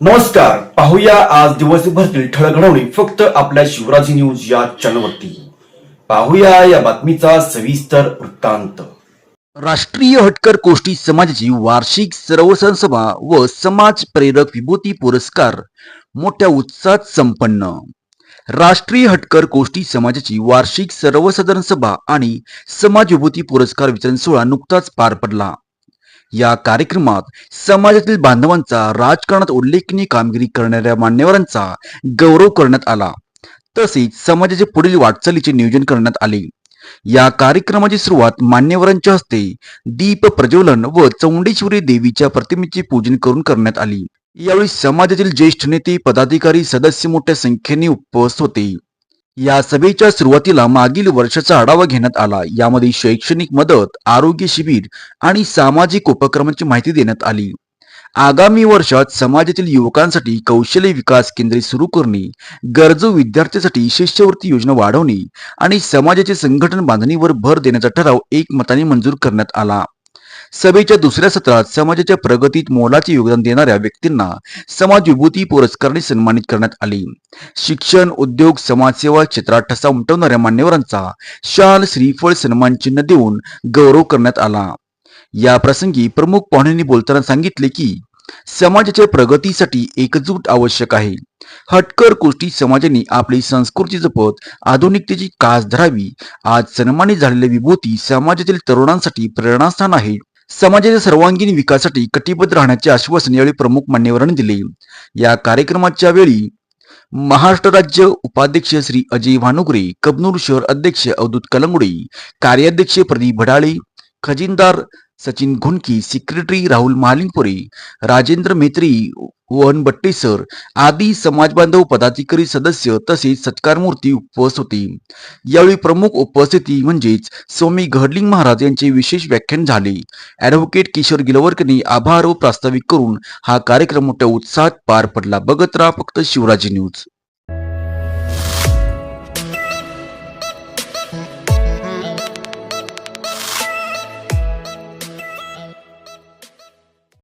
नमस्कार, पाहूया आज दिवसभरातील ठळक घडामोडी फक्त आपल्या शिवराजी न्यूज या चॅनलवरती. पाहूया या बातमीचा सविस्तर वृत्तांत. राष्ट्रीय हटकर कोष्टी समाजाची वार्षिक सर्वसाधारण सभा व समाज प्रेरक विभूती पुरस्कार मोठ्या उत्साहात संपन्न. राष्ट्रीय हटकर कोष्टी समाजाची वार्षिक सर्वसाधारण सभा आणि समाज विभूती पुरस्कार वितरण सोहळा नुकताच पार पडला. या कार्यक्रमात समाजातील बांधवांचा, राजकारणात उल्लेखनीय कामगिरी करणाऱ्या मान्यवरांचा गौरव करण्यात आला. तसेच समाजाचे पुढील वाटचालीचे नियोजन करण्यात आले. या कार्यक्रमाची सुरुवात मान्यवरांच्या हस्ते दीप प्रज्वलन व चौंडेश्वरी देवीच्या प्रतिमेचे पूजन करून करण्यात आली. यावेळी समाजातील ज्येष्ठ नेते, पदाधिकारी, सदस्य मोठ्या संख्येने उपस्थित होते. या सभेच्या सुरुवातीला मागील वर्षाचा आढावा घेण्यात आला. यामध्ये शैक्षणिक मदत, आरोग्य शिबिर आणि सामाजिक उपक्रमांची माहिती देण्यात आली. आगामी वर्षात समाजातील युवकांसाठी कौशल्य विकास केंद्रे सुरू करणे, गरजू विद्यार्थ्यांसाठी शिष्यवृत्ती योजना वाढवणे आणि समाजाचे संघटन बांधणीवर भर देण्याचा ठराव एकमताने मंजूर करण्यात आला. सभेच्या दुसऱ्या सत्रात समाजाच्या प्रगतीत मोलाचे योगदान देणाऱ्या व्यक्तींना समाज विभूती पुरस्काराने सन्मानित करण्यात आले. शिक्षण, उद्योग, समाजसेवा क्षेत्रात ठसा उमटवणाऱ्या मान्यवरांचा शाल, श्रीफळ, सन्मान चिन्ह देऊन गौरव करण्यात आला. या प्रसंगी प्रमुख पाहुण्यांनी बोलताना सांगितले की समाजाच्या प्रगतीसाठी एकजूट आवश्यक आहे. हटकर कोष्टी समाजाने आपली संस्कृती जपत आधुनिकतेची कास धरावी. आज सन्मानित झालेले विभूती समाजातील तरुणांसाठी प्रेरणास्थान आहे. समाजाच्या सर्वांगीण विकासासाठी कटिबद्ध राहण्याचे आश्वासन यावेळी प्रमुख मान्यवरांनी दिले. या कार्यक्रमाच्या वेळी महाराष्ट्र राज्य उपाध्यक्ष श्री अजय भानुगरे, कबनूर शहर अध्यक्ष अवधूत कलंगुडे, कार्याध्यक्ष प्रदीप भडाळे, खजिनदार सचिन घुनकी, सेक्रेटरी राहुल महालिंगपुरे, राजेंद्र मेत्री, वहन बट्टेसर आदी समाजबांधव, पदाधिकारी, सदस्य तसेच सत्कारमूर्ती उपस्थित होते. यावेळी प्रमुख उपस्थिती म्हणजेच स्वामी गहडलिंग महाराज यांचे विशेष व्याख्यान झाले. ॲडव्होकेट किशोर गिलवरकरांनी आभार व प्रास्ताविक करून हा कार्यक्रम मोठ्या उत्साहात पार पडला. बघत राहा फक्त शिवराजी न्यूज.